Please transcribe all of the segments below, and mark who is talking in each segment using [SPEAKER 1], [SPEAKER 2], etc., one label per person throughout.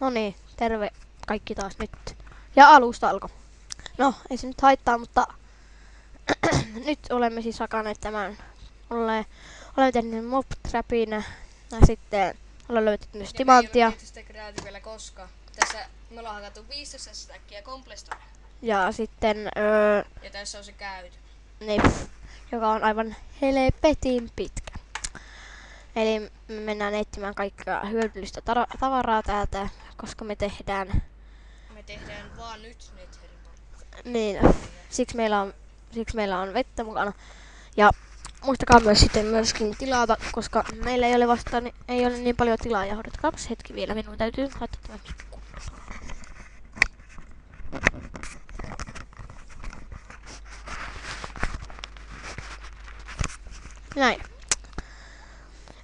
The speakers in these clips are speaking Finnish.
[SPEAKER 1] No niin, terve kaikki taas nyt. Ja alusta alkoi. No, ei se nyt haittaa, mutta nyt olemme siis hakaneet tämän. Olemme tehneet mob trapin ja sitten olemme löytäneet myös timanttia.
[SPEAKER 2] Ja me ei ole sitä kreaati vielä koskaan. Tässä me ollaan hakattu 15 stackia komplestona.
[SPEAKER 1] Ja sitten,
[SPEAKER 2] Ja tässä on se käyty.
[SPEAKER 1] joka on aivan helvetin pitkä. Eli me mennään etsimään kaikkea hyödyllistä tavaraa täältä, koska me tehdään...
[SPEAKER 2] Me tehdään vaan nyt Netherin markka.
[SPEAKER 1] Niin, siksi meillä on vettä mukana. Ja muistakaa myös sitten myöskin tilata, koska meillä ei ole ei ole niin paljon tilaa. Ja odotkaapas hetki vielä, minun täytyy laittaa tämän kuntoon. Näin.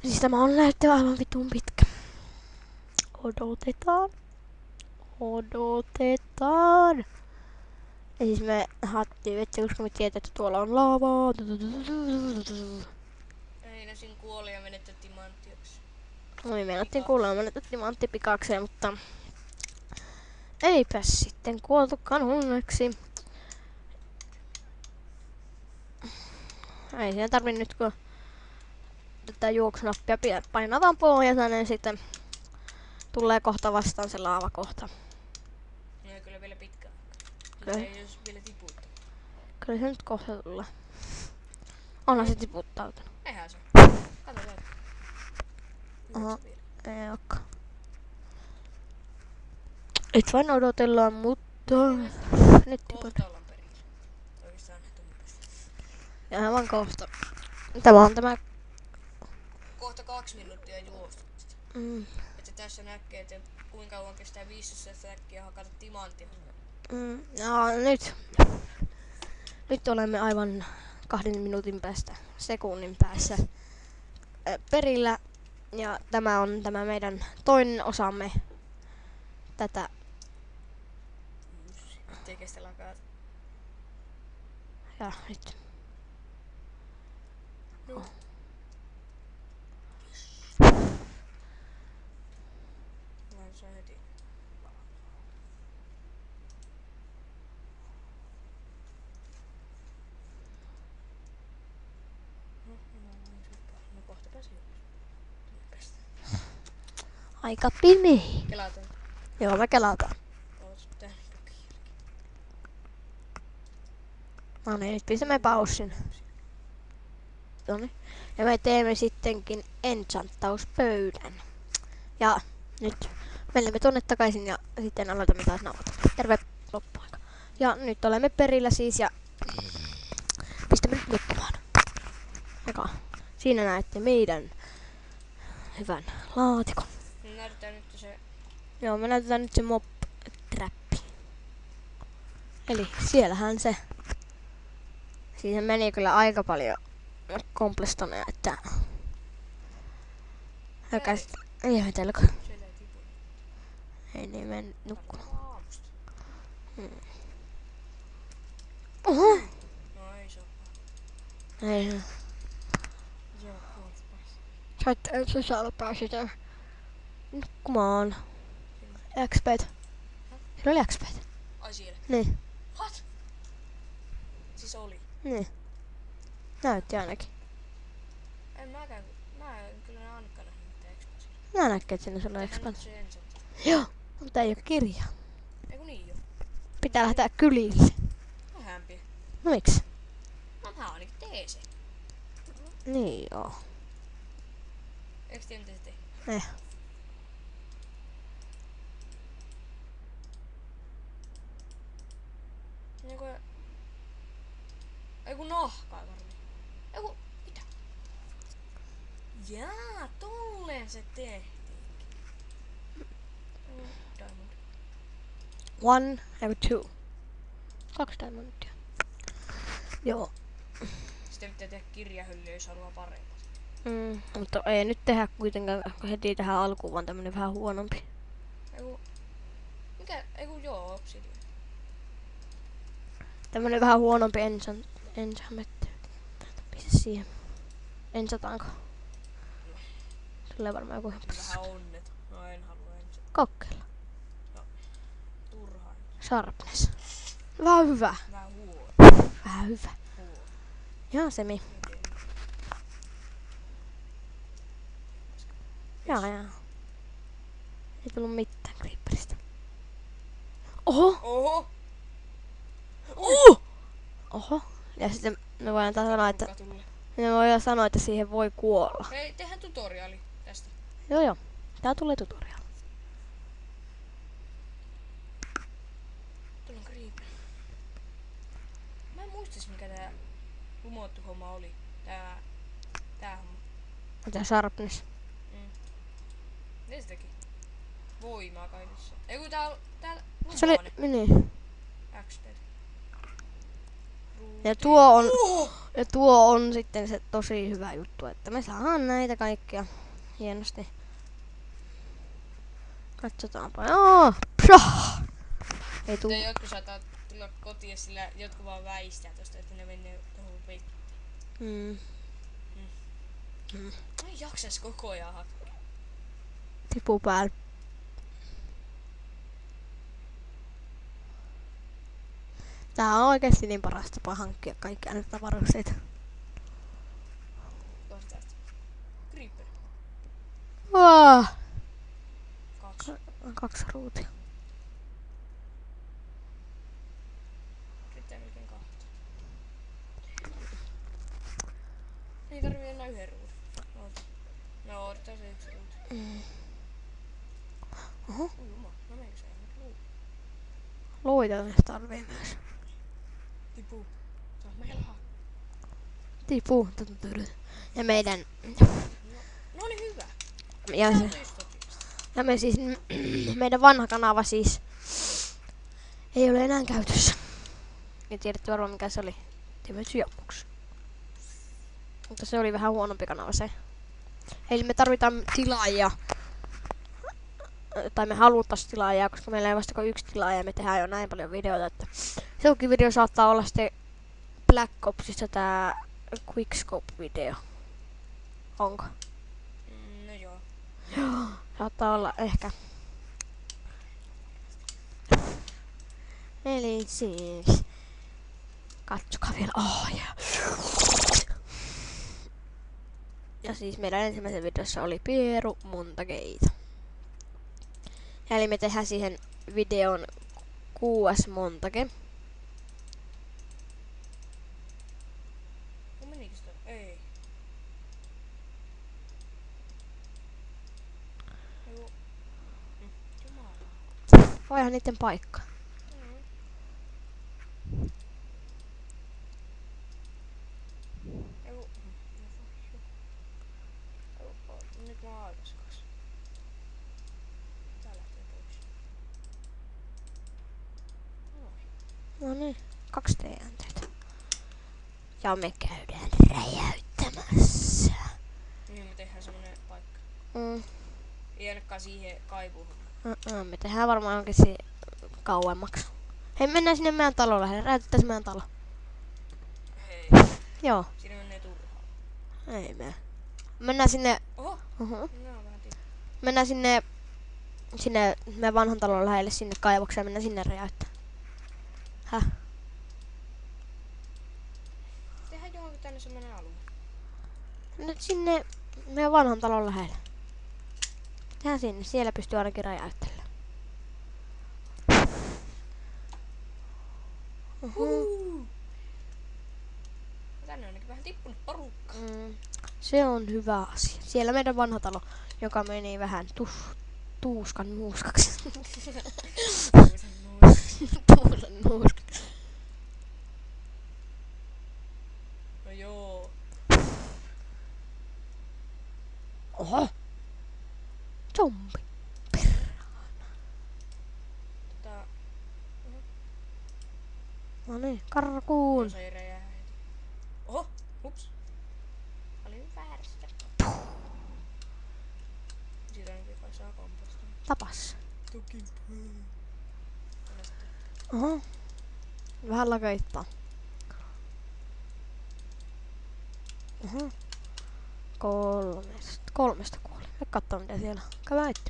[SPEAKER 1] Siis tämä on näyttävä aivan vitun pitkä. Odotetaan. Ja siis me haettiin vettä, koska me tiedetään, että tuolla on lavaa.
[SPEAKER 2] Ei, siinä kuoli ja menetettiin manttioksi.
[SPEAKER 1] No niin, meinattiin kuulla, menetettiin mantti pikakseen, mutta eipä sitten kuoltukaan onneksi. Ei siinä tarvi nyt, kun tätä juoksunappia painataan pohjata, niin sitten tulee kohta vastaan se laavakohta.
[SPEAKER 2] No ja kyllä vielä pitkä aika.
[SPEAKER 1] Kyllä.
[SPEAKER 2] Se ei jos vielä tiputtaa.
[SPEAKER 1] Kyllä se nyt kohta tulee. Onhan se tiputtautunut.
[SPEAKER 2] Eihän se. Kato vielä.
[SPEAKER 1] Aha, ei olekaan. Et vain odotellaan, mutta nyt tiput.
[SPEAKER 2] Kohta ollaan perillä. Oikeastaan tummasti.
[SPEAKER 1] Ja aivan kohta. Tämä on tämä...
[SPEAKER 2] Kohta 2 minuuttia juosta. Että tässä näkee, että kuinka kauan kestää 15 stackia hakata timanttia.
[SPEAKER 1] Ja nyt olemme aivan 2 minuutin päästä, sekunnin päässä perillä. Ja tämä on tämä meidän toinen osamme tätä.
[SPEAKER 2] Ettei kestä lakaa.
[SPEAKER 1] Ja nyt.
[SPEAKER 2] No. Vaan se heti. No kohta pääsi ulos.
[SPEAKER 1] Aika pimeä.
[SPEAKER 2] Kelataan.
[SPEAKER 1] Joo, me kelataan.
[SPEAKER 2] Oot tehnyt jokin.
[SPEAKER 1] No niin, nyt pistämme paussin. Noniin. Ja me teemme sittenkin enchanttauspöydän. Ja nyt menemme tuonne takaisin ja sitten aloitamme taas nauhoittaa. Terve loppuaika. Ja nyt olemme perillä siis ja pistämme nyt nukkumaan. Eka. Siinä näette meidän hyvän laatikon.
[SPEAKER 2] Näytetään nyt se.
[SPEAKER 1] Joo, me näytetään nyt se mob trappi. Eli siellähän se. Siihen meni kyllä aika paljon komplestoneja, että... Ei ihmetelkö.
[SPEAKER 2] Siellä ei tipu.
[SPEAKER 1] Ei niin mene nukkumaan.
[SPEAKER 2] Aamusta.
[SPEAKER 1] Oho!
[SPEAKER 2] No ei se oo.
[SPEAKER 1] Ei.
[SPEAKER 2] Se on puolesta päässä.
[SPEAKER 1] Sä et sisällä pääsit nukkumaan. XP:t. Siellä oli XP:t.
[SPEAKER 2] Ai siellä.
[SPEAKER 1] Niin.
[SPEAKER 2] What? Siis oli.
[SPEAKER 1] Niin. Näytti ainakin.
[SPEAKER 2] En mäkään. Mä en kyllä ainakaan nähnyt mitään ekspasia.
[SPEAKER 1] Mä näkee, että sinne sulla on
[SPEAKER 2] Tehdään nyt
[SPEAKER 1] XP.
[SPEAKER 2] se ensin.
[SPEAKER 1] Joo, mutta ei oo kirjaa.
[SPEAKER 2] Eiku niin jo.
[SPEAKER 1] Pitää lähteä kylille.
[SPEAKER 2] Vähämpi.
[SPEAKER 1] No miksi?
[SPEAKER 2] No mä ainakin tee se.
[SPEAKER 1] Niin joo.
[SPEAKER 2] Eiks tiedä mitä se tee? Eiku... Eiku nahkaa varmaan. Eiku... Mitä? Jaa, tolleen se tehtiin. Diamond.
[SPEAKER 1] 1 ja 2. 2 diamondia. Joo.
[SPEAKER 2] Sitten pitää tehdä kirjahyllyä, jos haluaa paremmin.
[SPEAKER 1] Mutta ei nyt tehdä kuitenkaan heti tähän alkuun, vaan tämmönen vähän huonompi.
[SPEAKER 2] Eiku... Mikä? Eiku joo, obsidian.
[SPEAKER 1] Tämmönen vähän huonompi enchantment. Pistä siihen. Enchataanko? Tulee varmaan joku
[SPEAKER 2] Vähän onnet. No en halua ensin.
[SPEAKER 1] kokeilla. Sharpness. Vähän hyvä.
[SPEAKER 2] Vähän huono.
[SPEAKER 1] Vähän hyvä.
[SPEAKER 2] Huono.
[SPEAKER 1] Jaa, Semi. Jaa. Ei tullut mitään creeperistä. Oho!
[SPEAKER 2] Oho!
[SPEAKER 1] Oho! Ja sitten me voidaan sanoa, että
[SPEAKER 2] Kuka tulee?
[SPEAKER 1] me voidaan sanoa, että siihen voi kuolla.
[SPEAKER 2] Hei, tehdään tutoriaali tästä.
[SPEAKER 1] Joo. Tää tulee tutorial.
[SPEAKER 2] Tuolla on creeper. Mä en muistais mikä tää lumottu homma oli. Tää homma.
[SPEAKER 1] Mitä Sharpness?
[SPEAKER 2] Miten se teki? Voimaa kaikissa. Ei kun tää
[SPEAKER 1] Se oli,
[SPEAKER 2] lumoone.
[SPEAKER 1] niin.
[SPEAKER 2] XP.
[SPEAKER 1] Ja tuo on sitten se tosi hyvä juttu, että me saadaan näitä kaikkia hienosti. Katsotaanpa. Ei tuu.
[SPEAKER 2] Ja jotkut saattaa tulla kotiin, sillä jotkut vaan väistää tosta, että ne menee tuohon veittiin. Mä en jaksais koko ajan hakea.
[SPEAKER 1] Tipu päällä. Tää on oikeesti niin paras tapa hankkia kaikkia näitä varusteita.
[SPEAKER 2] Tuosta tästä. Creeper. 2.
[SPEAKER 1] 2 ruutia.
[SPEAKER 2] Riittää melkein 2. Ei tarvii enää yhden ruudun. No, odotetaan se yksi ruutu.
[SPEAKER 1] Oho.
[SPEAKER 2] Jumala, no meikö se ei nyt luu?
[SPEAKER 1] Luita tarvii myös.
[SPEAKER 2] Tipuu. Se on meillä.
[SPEAKER 1] Tipu. Ja meidän...
[SPEAKER 2] No niin hyvä.
[SPEAKER 1] Ja me siis... meidän vanha kanava siis... ei ole enää käytössä. Ja tiedätte varmaan mikä se oli. Timothy Jammuks. Mutta se oli vähän huonompi kanava se. Eli me tarvitaan tilaajia. Tai me haluttaisiin tilaajia, koska meillä ei vasta kuin 1 tilaaja ja me tehdään jo näin paljon videoita, että sekin video saattaa olla sitten Black Opsissa tää Quickscope-video. Onko?
[SPEAKER 2] No joo.
[SPEAKER 1] Joo, saattaa olla ehkä. Eli siis... katsokaa vielä. Ja siis meidän ensimmäisen videossa oli Pieru Montageita. Ja eli me tehdään siihen videon 6. montage.
[SPEAKER 2] No menikö sitä? Ei. Joo. Jumala.
[SPEAKER 1] Voihan niiden paikka.
[SPEAKER 2] Nyt mä oon aikas kanssa. Tää lähtee pois.
[SPEAKER 1] No niin, 2 TNTtä. Ja me käydään räjäyttämässä.
[SPEAKER 2] Niin me tehdään semmonen paikka.
[SPEAKER 1] Mm.
[SPEAKER 2] Ei ainakaan siihen kaivuun.
[SPEAKER 1] Me tehdään varmaan jonkin kauemmaksi. Hei, mennään sinne meidän taloon lähelle. Räjäytettäis meidän talo.
[SPEAKER 2] Hei.
[SPEAKER 1] Joo.
[SPEAKER 2] Siinä menee turhaa.
[SPEAKER 1] Ei me. Mennään sinne...
[SPEAKER 2] Oho!
[SPEAKER 1] Uh-huh.
[SPEAKER 2] No on vähän tiiä.
[SPEAKER 1] Mennään sinne meidän vanhan talon lähelle sinne kaivokseen ja mennään sinne räjäyttää. Häh?
[SPEAKER 2] Tehdään johonkin tänne semmonen alue.
[SPEAKER 1] Nyt sinne meidän vanhan talon lähelle. Tehdään sinne. Siellä pystyy ainakin räjäyttelemään.
[SPEAKER 2] Tänne on ainakin vähän tippunut porukka.
[SPEAKER 1] Se on hyvä asia. Siellä meidän vanha talo, joka meni vähän tuuskan nuuskaksi. Tuusan nuuskaksi.
[SPEAKER 2] No joo.
[SPEAKER 1] Oho! Zombi. No niin, karkuun.
[SPEAKER 2] Se ei räjähä heti. Oho! Ups. Olin väärässä. Siitä ainakin kai saa komposta.
[SPEAKER 1] Tapas.
[SPEAKER 2] Toki.
[SPEAKER 1] Oho. Vähän lakeittaa. Oho. 3 kuoli. Me kattoo mitä siellä. Käydään itse.